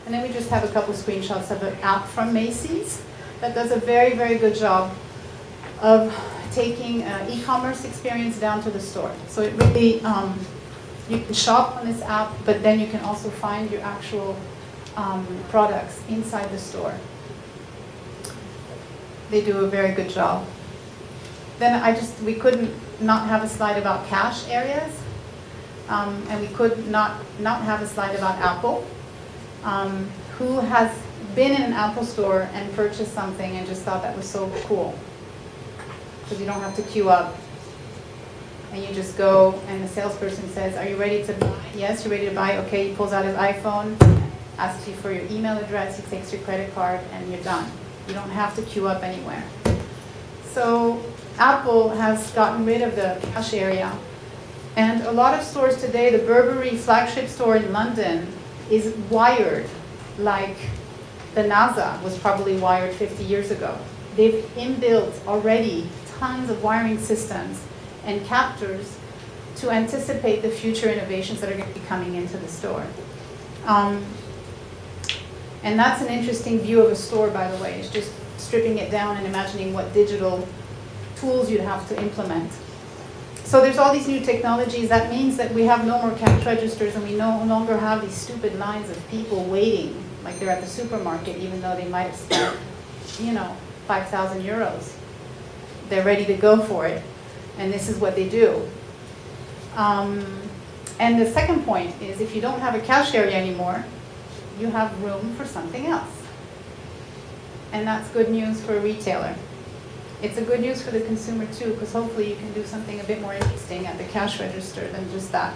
And then we just have a couple screenshots of an app from Macy's that does a very, very good job of taking e-commerce experience down to the store. So it really, you can shop on this app, but then you can also find your actual products inside the store. They do a very good job. Then we couldn't not have a slide about cache areas, and we could not have a slide about Apple. Who has been in an Apple store and purchased something and just thought that was so cool? Because you don't have to queue up. And you just go and the salesperson says, are you ready to buy? Yes, you're ready to buy. Okay, he pulls out his iPhone, asks you for your email address, he takes your credit card, and you're done. You don't have to queue up anywhere. So Apple has gotten rid of the cache area. And a lot of stores today, the Burberry flagship store in London is wired like the NASA was probably wired 50 years ago. They've inbuilt already tons of wiring systems and captors to anticipate the future innovations that are going to be coming into the store. And that's an interesting view of a store, by the way. It's just stripping it down and imagining what digital tools you'd have to implement. So there's all these new technologies. That means that we have no more cash registers, and we no longer have these stupid lines of people waiting like they're at the supermarket, even though they might have spent, 5,000 euros. They're ready to go for it, and this is what they do. And the second point is, if you don't have a cash area anymore, you have room for something else. And that's good news for a retailer. It's a good news for the consumer too, because hopefully you can do something a bit more interesting at the cash register than just that.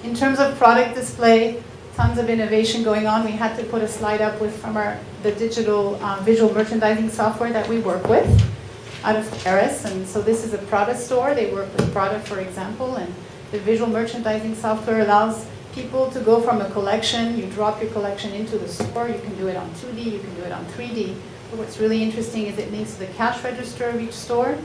In terms of product display, tons of innovation going on. We had to put a slide up from the digital visual merchandising software that we work with out of Paris. And so this is a Prada store. They work with Prada, for example, and the visual merchandising software allows people to go from a collection. You drop your collection into the store. You can do it on 2D, you can do it on 3D. But what's really interesting is it links to the cash register of each store.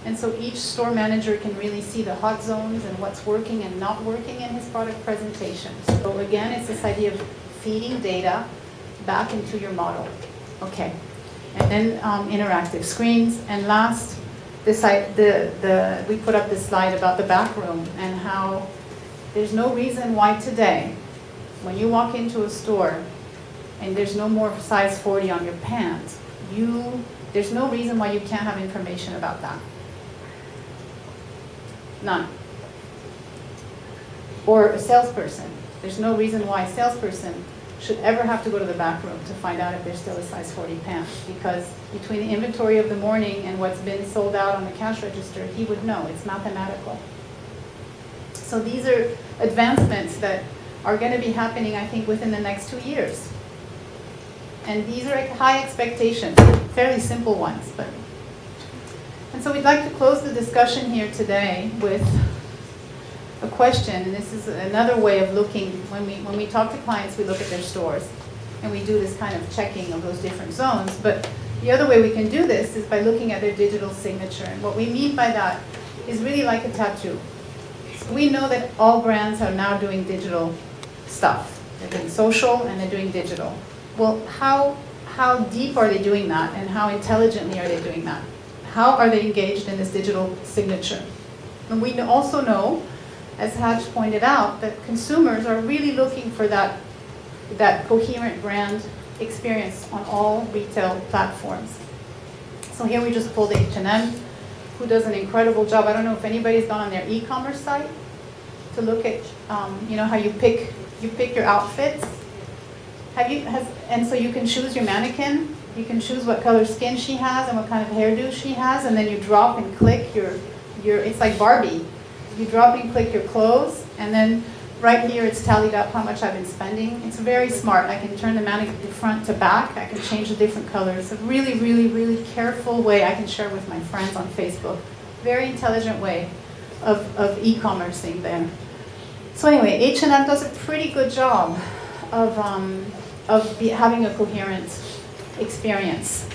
And so each store manager can really see the hot zones and what's working and not working in his product presentation. So again, it's this idea of feeding data back into your model. Okay. And then interactive screens. And last, we put up this slide about the back room and how there's no reason why today, when you walk into a store and there's no more size 40 on your pants, there's no reason why you can't have information about that. None. Or a salesperson. There's no reason why a salesperson should ever have to go to the back room to find out if there's still a size 40 pants, because between the inventory of the morning and what's been sold out on the cash register, he would know. It's mathematical. So these are advancements that are going to be happening, I think, within the next 2 years. And these are high expectations, fairly simple ones. And so we'd like to close the discussion here today with a question. And this is another way of looking. When we talk to clients, we look at their stores. And we do this kind of checking of those different zones. But the other way we can do this is by looking at their digital signature. And what we mean by that is really like a tattoo. We know that all brands are now doing digital stuff. They're doing social and they're doing digital. Well, how deep are they doing that, and how intelligently are they doing that? How are they engaged in this digital signature? And we also know, as Hatch pointed out, that consumers are really looking for that coherent brand experience on all retail platforms. So here we just pulled H&M, who does an incredible job. I don't know if anybody's gone on their e-commerce site to look at, how you pick your outfits. And so you can choose your mannequin. You can choose what color skin she has and what kind of hairdo she has, and then you drop and click your. It's like Barbie. You drop and click your clothes, and then right here it's tallied up how much I've been spending. It's very smart. I can turn the mannequin front to back. I can change the different colors. It's a really, really, really careful way I can share with my friends on Facebook. Very intelligent way of e-commercing there. So anyway, H&M does a pretty good job of having a coherent experience.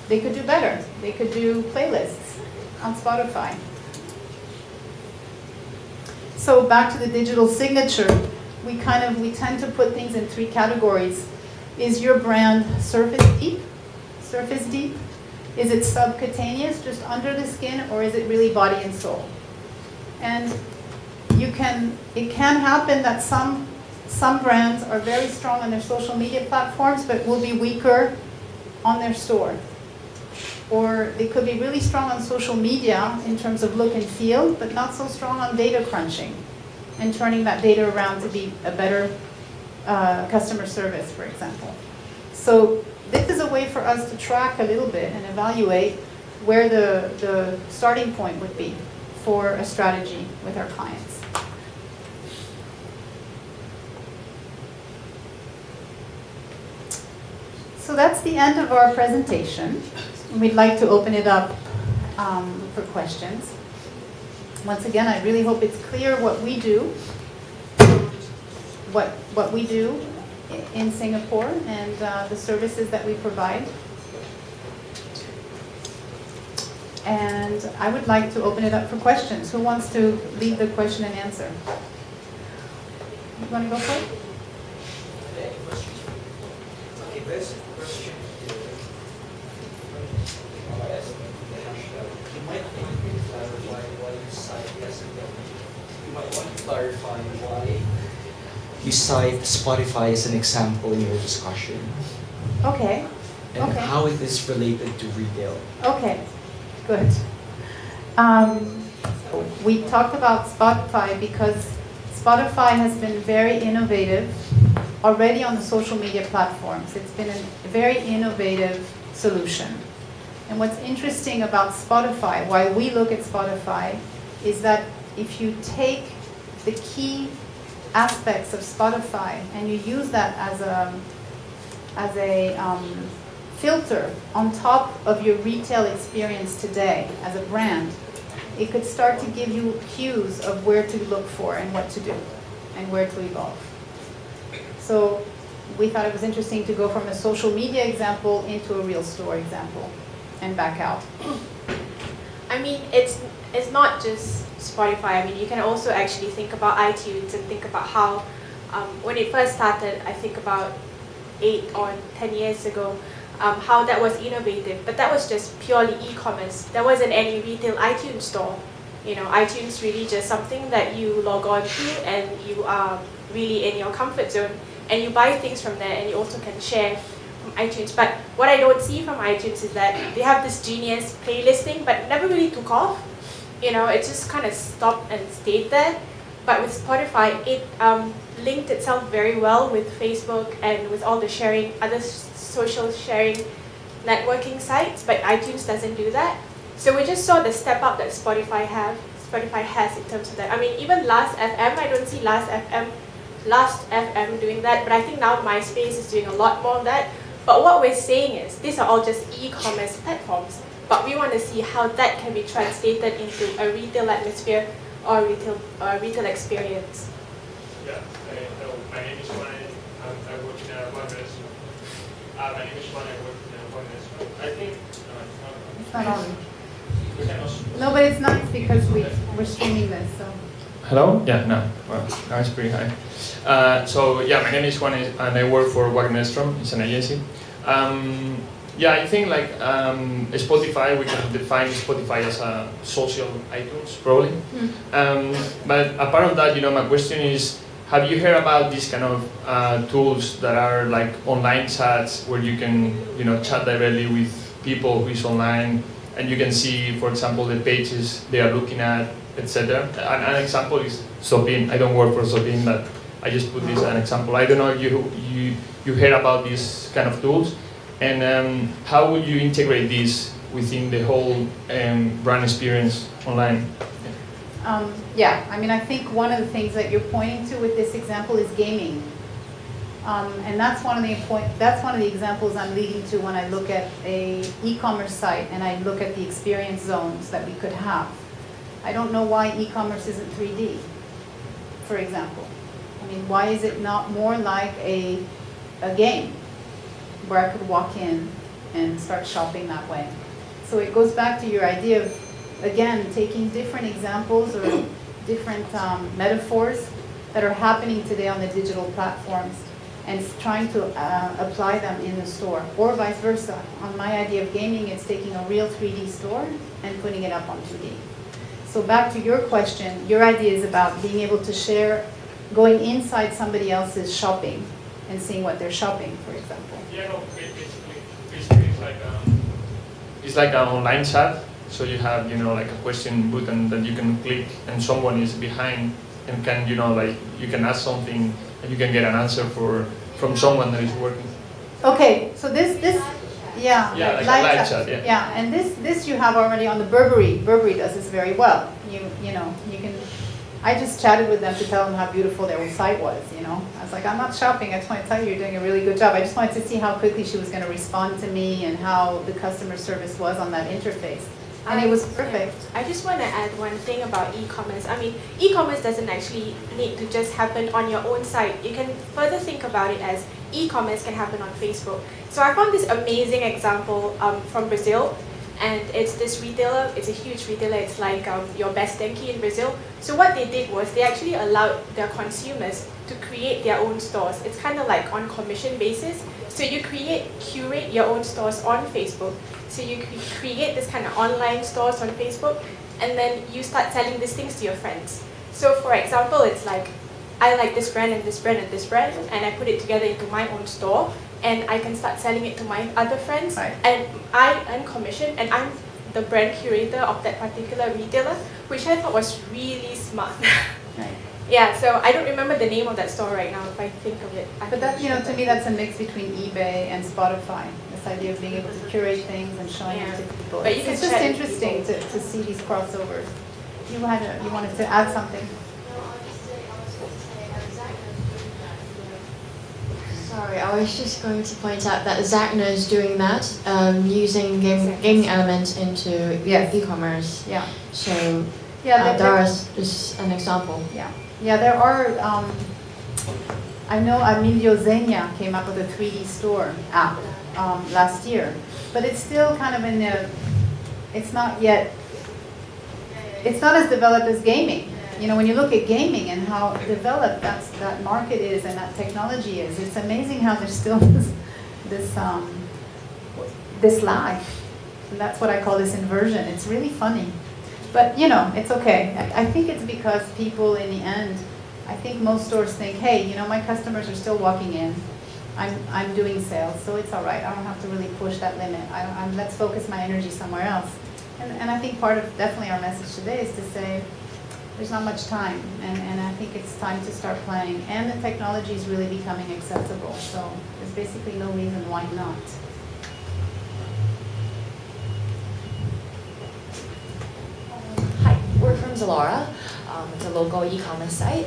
They could do better. They could do playlists on Spotify. So back to the digital signature, we tend to put things in 3 categories. Is your brand surface deep? Surface deep? Is it subcutaneous, just under the skin, or is it really body and soul? And it can happen that some brands are very strong on their social media platforms, but will be weaker on their store. Or they could be really strong on social media in terms of look and feel, but not so strong on data crunching and turning that data around to be a better customer service, for example. So this is a way for us to track a little bit and evaluate where the starting point would be for a strategy with our clients. So that's the end of our presentation. We'd like to open it up for questions. Once again, I really hope it's clear what we do, what we do in Singapore and the services that we provide. And I would like to open it up for questions. Who wants to lead the question and answer? You want to go for it? Any questions? Okay, basic question. You might want to clarify why you cite you might want to clarify why you cite Spotify as an example in your discussion. Okay. And Okay. how it is related to retail. Okay, good. We talked about Spotify because Spotify has been very innovative already on the social media platforms. It's been a very innovative solution. And what's interesting about Spotify, why we look at Spotify, is that if you take the key aspects of Spotify and you use that as a filter on top of your retail experience today as a brand, it could start to give you cues of where to look for and what to do and where to evolve. So we thought it was interesting to go from a social media example into a real store example and back out. I mean, it's not just Spotify. I mean, you can also actually think about iTunes and think about how, when it first started, I think about 8 or 10 years ago, how that was innovative. But that was just purely e-commerce. There wasn't any retail iTunes store. You know, iTunes really just something that you log on to and you are really in your comfort zone and you buy things from there and you also can share from iTunes. But what I don't see from iTunes is that they have this genius playlisting, but never really took off. You know, it just kind of stopped and stayed there. But with Spotify, it linked itself very well with Facebook and with all the sharing, other social sharing networking sites, but iTunes doesn't do that. So we just saw the step up that Spotify has in terms of that. I mean, even Last.fm, I don't see Last.fm doing that, but I think now MySpace is doing a lot more of that. But what we're saying is, these are all just e-commerce platforms, but we want to see how that can be translated into a retail atmosphere or retail experience. Yeah, hello, my name is Juan. I work in a one restaurant. My name is Juan. I work in a one restaurant. I think It's not on. we can also. No, but it's nice because we're streaming this, so. Hello? Yeah, no. Well, now it's pretty high. So yeah, my name is Juan and I work for Wagner Strom. It's an agency. Yeah, I think like Spotify, we can define Spotify as a social iTunes, probably. But apart of that, you know, my question is, have you heard about these kind of tools that are like online chats where you can, you know, chat directly with people who is online and you can see, for example, the pages they are looking at, etc. An example is Sopin. I don't work for Sopin, but I just put this as an example. I don't know if you heard about these kind of tools, and how would you integrate this within the whole brand experience online? Yeah, I mean, I think one of the things that you're pointing to with this example is gaming. And that's one of the examples I'm leading to when I look at a e-commerce site and I look at the experience zones that we could have. I don't know why e-commerce isn't 3D, for example. I mean, why is it not more like a game where I could walk in and start shopping that way? So it goes back to your idea of, again, taking different examples or different metaphors that are happening today on the digital platforms and trying to apply them in the store, or vice versa. On my idea of gaming, it's taking a real 3D store and putting it up on 2D. So back to your question, your idea is about being able to share, going inside somebody else's shopping and seeing what they're shopping, for example. Yeah, no, basically it's like an online chat. So you have, like a question button that you can click, and someone is behind and can, like you can ask something and you can get an answer from someone that is working. Okay, so this, yeah, Yeah, like a live chat, yeah. Yeah, and this you have already on the Burberry. Burberry does this very well. You can. I just chatted with them to tell them how beautiful their site was. I was like, I'm not shopping. I just want to tell you, you're doing a really good job. I just wanted to see how quickly she was going to respond to me and how the customer service was on that interface. And it was perfect. I just want to add one thing about e-commerce. I mean, e-commerce doesn't actually need to just happen on your own site. You can further think about it as e-commerce can happen on Facebook. So I found this amazing example from Brazil, and it's this retailer. It's a huge retailer. It's like your Best Denki in Brazil. So what they did was they actually allowed their consumers to create their own stores. It's kind of like on commission basis. So you curate your own stores on Facebook. So you create this kind of online stores on Facebook, and then you start selling these things to your friends. So for example, it's like, I like this brand and this brand and this brand, and I put it together into my own store, and I can start selling it to my other friends, Right. and I earn commission, and I'm the brand curator of that particular retailer, which I thought was really smart. Right. Yeah, so I don't remember the name of that store right now. If I think of it, I But can that, share to me, that's a mix between eBay and Spotify. This idea of being able to curate things and showing Yeah. it to people. But you It's can just chat with interesting to see these crossovers. You wanted to add something? Sorry, I was just going to point out that Zagna is doing that, using gaming elements into Yes. e-commerce. Yeah. So Yeah, there is just an example. Yeah, there are, I know Emilio Zenia came up with a 3D store app last year, but it's still kind of it's not as developed as gaming. When you look at gaming and how developed that market is and that technology is, it's amazing how there's still this lag. And that's what I call this inversion. It's really funny. But, it's okay. I think it's because people in the end, I think most stores think, hey, my customers are still walking in. I'm doing sales, so it's all right. I don't have to really push that limit. Let's focus my energy somewhere else. And I think part of definitely our message today is to say, there's not much time, and I think it's time to start playing. And the technology is really becoming accessible, so there's basically no reason why not. Hi, we're from Zalora. It's a local e-commerce site.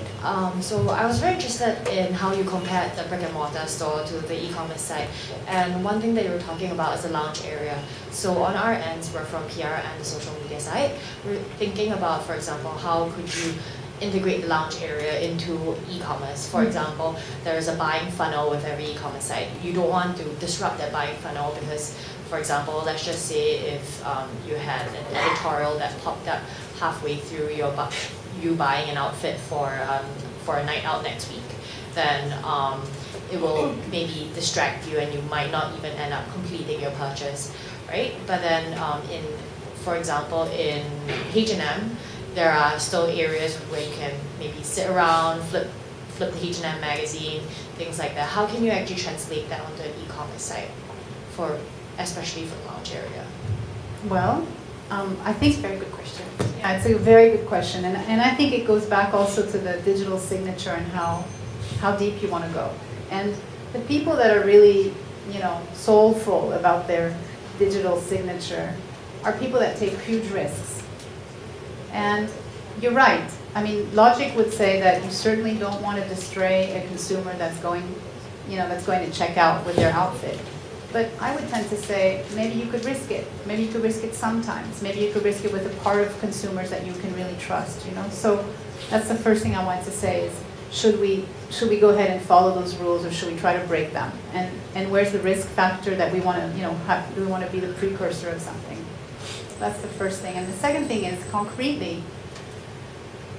So I was very interested in how you compared the brick and mortar store to the e-commerce site. And one thing that you were talking about is the lounge area. So on our ends, we're from PR and the social media side. We're thinking about, for example, how could you integrate the lounge area into e-commerce. For example, there's a buying funnel with every e-commerce site. You don't want to disrupt that buying funnel because, for example, let's just say if you had an editorial that popped up halfway through you buying an outfit for a night out next week, then it will maybe distract you and you might not even end up completing your purchase, right? But then for example, in H&M, there are still areas where you can maybe sit around, flip the H&M magazine, things like that. How can you actually translate that onto an e-commerce site, especially for the lounge area? Well, I think It's a very good question. yeah, it's a very good question, and I think it goes back also to the digital signature and how deep you want to go. And the people that are really, soulful about their digital signature are people that take huge risks. And you're right. I mean, logic would say that you certainly don't want to distray a consumer that's going to check out with their outfit. But I would tend to say maybe you could risk it. Maybe you could risk it sometimes. Maybe you could risk it with a part of consumers that you can really trust. So that's the first thing I wanted to say is should we go ahead and follow those rules or should we try to break them? And where's the risk factor that we want to do we want to be the precursor of something? That's the first thing. And the second thing is concretely,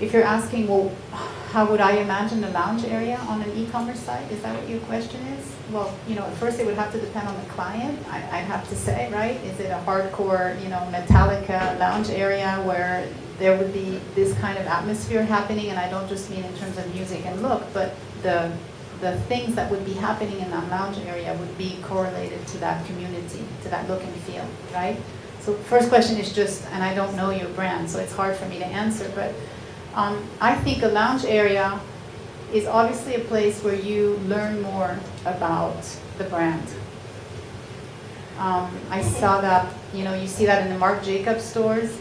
if you're asking, well, how would I imagine a lounge area on an e-commerce site? Is that what your question is? Well, at first it would have to depend on the client, I'd have to say, right? Is it a hardcore, Metallica lounge area where there would be this kind of atmosphere happening? And I don't just mean in terms of music and look, but the things that would be happening in that lounge area would be correlated to that community, to that look and feel, right? So first question is just, and I don't know your brand, so it's hard for me to answer, but I think a lounge area is obviously a place where you learn more about the brand. I saw that, you see that in the Marc Jacobs stores.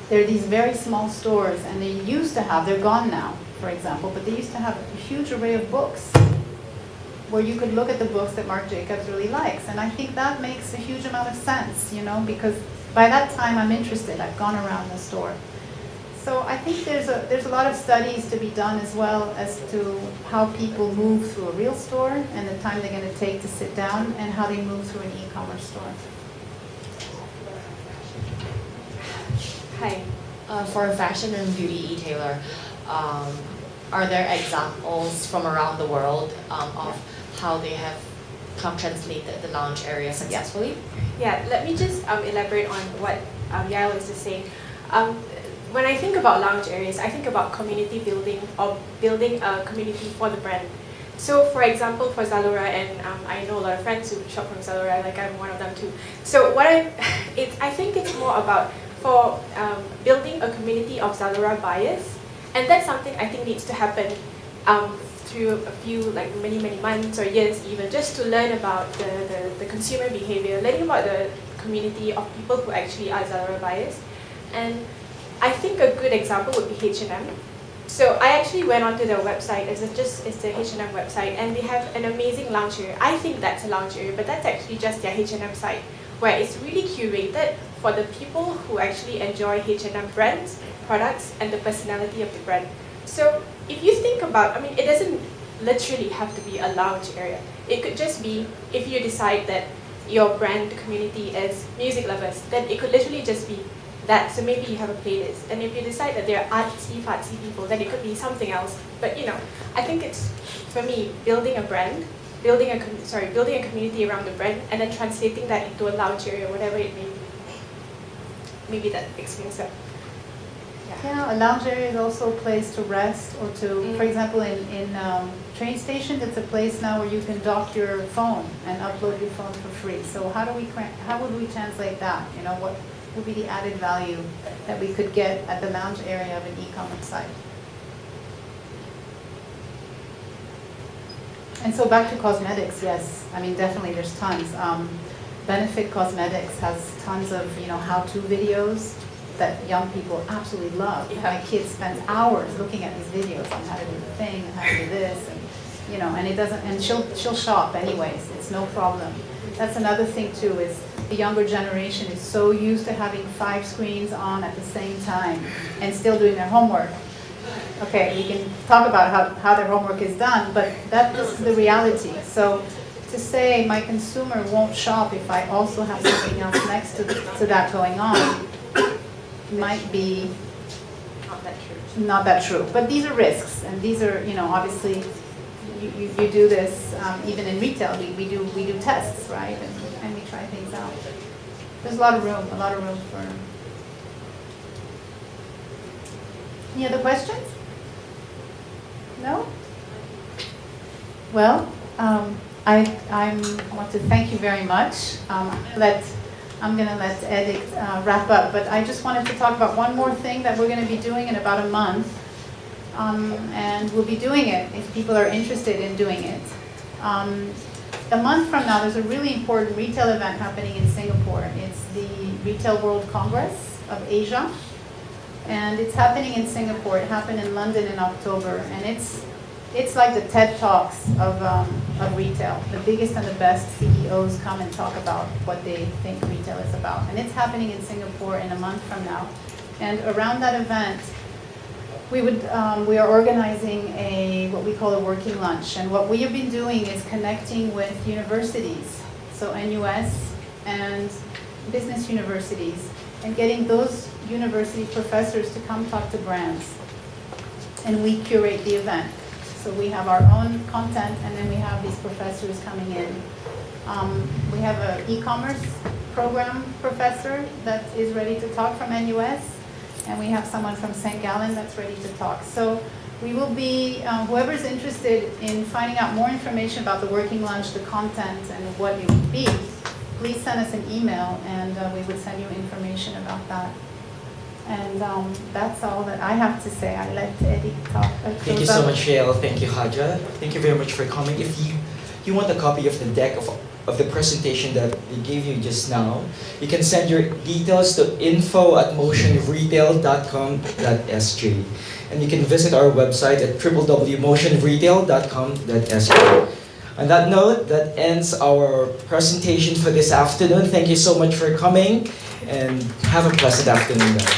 They're these very small stores, and they used to have, they're gone now, for example, but they used to have a huge array of books where you could look at the books that Marc Jacobs really likes. And I think that makes a huge amount of sense, because by that time I'm interested, I've gone around the store. So I think there's a lot of studies to be done as well as to how people move through a real store and the time they're going to take to sit down and how they move through an e-commerce store. Hi. For a fashion and beauty retailer, are there examples from around the world of how they have translated the lounge area successfully? Yeah, let me just elaborate on what Yael is just saying. When I think about lounge areas, I think about community building or building a community for the brand. So for example, for Zalora, and I know a lot of friends who shop from Zalora, like I'm one of them too. So I think it's more about for building a community of Zalora buyers, and that's something I think needs to happen through a few, like many months or years even, just to learn about the consumer behavior, learning about the community of people who actually are Zalora buyers. And I think a good example would be H&M. So I actually went onto their website, it's the H&M website, and they have an amazing lounge area. I think that's a lounge area, but that's actually just their H&M site, where it's really curated for the people who actually enjoy H&M brands, products, and the personality of the brand. So if you think about, it doesn't literally have to be a lounge area. It could just be, if you decide that your brand community is music lovers, then it could literally just be that. So maybe you have a playlist, and if you decide that they're artsy people, then it could be something else. But I think it's, for me, building a brand, building a community around the brand, and then translating that into a lounge area, whatever it may be. Maybe that explains it. Yeah, a lounge area is also a place to rest or to, for example, in train stations, it's a place now where you can dock your phone and upload your phone for free. So how would we translate that? What would be the added value that we could get at the lounge area of an e-commerce site? And so back to cosmetics, yes, definitely there's tons. Benefit Cosmetics has tons of how-to videos that young people absolutely love. Yeah. My kid spends hours looking at these videos on how to do the thing and how to do this, and and it doesn't. And she'll shop anyways. It's no problem. That's another thing too, is the younger generation is so used to having 5 screens on at the same time and still doing their homework. Okay, we can talk about how their homework is done, but this is the reality. So to say my consumer won't shop if I also have something else next to that going on might be not that true. But these are risks, and these are, obviously, you do this even in retail. We do tests, right? And we try things out. There's a lot of room for. Any other questions? No? Well, I want to thank you very much. I'm going to let Ed wrap up, but I just wanted to talk about one more thing that we're going to be doing in about a month, and we'll be doing it if people are interested in doing it. A month from now, there's a really important retail event happening in Singapore. It's the Retail World Congress of Asia, and it's happening in Singapore. It happened in London in October, and it's like the TED Talks of retail. The biggest and the best CEOs come and talk about what they think retail is about. And it's happening in Singapore in a month from now. And around that event, we are organizing what we call a working lunch. And what we have been doing is connecting with universities, so NUS and business universities, and getting those university professors to come talk to brands. And we curate the event. So we have our own content, and then we have these professors coming in. We have an e-commerce program professor that is ready to talk from NUS, and we have someone from St. Gallen that's ready to talk. So we will be, whoever's interested in finding out more information about the working lunch, the content, and what it would be, please send us an email, and we would send you information about that. And that's all that I have to say. I let Eddie talk. Thank you so much, Yael. Thank you, Haja. Thank you very much for coming. If you want a copy of the deck of the presentation that we gave you just now, you can send your details to info@motionretail.com.sg. And you can visit our website at www.motionretail.com.sg. On that note, that ends our presentation for this afternoon. Thank you so much for coming, and have a pleasant afternoon, guys.